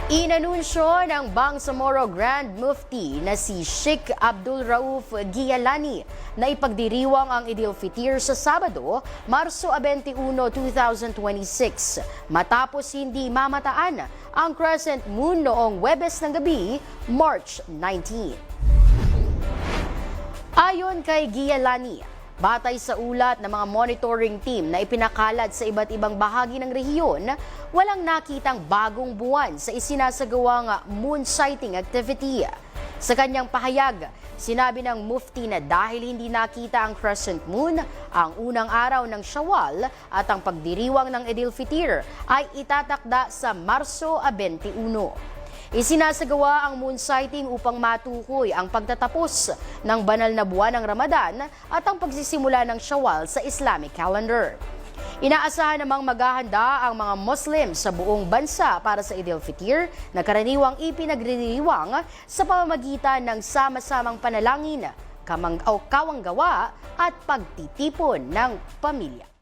Inanunsyo ng Bangsamoro Grand Mufti na si Sheikh Abdul Rauf Gialani na ipagdiriwang ang Eid al-Fitr sa Sabado, Marso 21, 2026 matapos hindi mamataan ang crescent moon noong Huwebes ng gabi, March 19. Ayon kay Gialani, batay sa ulat ng mga monitoring team na ipinakalat sa iba't ibang bahagi ng rehiyon, walang nakitang bagong buwan sa isinasagawang moon sighting activity. Sa kanyang pahayag, sinabi ng Mufti na dahil hindi nakita ang crescent moon, ang unang araw ng Shawwal at ang pagdiriwang ng Eid al-Fitr ay itatakda sa Marso 21. Isinasagawa ang moon sighting upang matukoy ang pagtatapos ng banal na buwan ng Ramadan at ang pagsisimula ng Shawwal sa Islamic calendar. Inaasahan namang maghahanda ang mga Muslim sa buong bansa para sa Eid al-Fitr na karaniwang ipinagdiriwang sa pamamagitan ng sama-samang panalangin, kawanggawa at pagtitipon ng pamilya.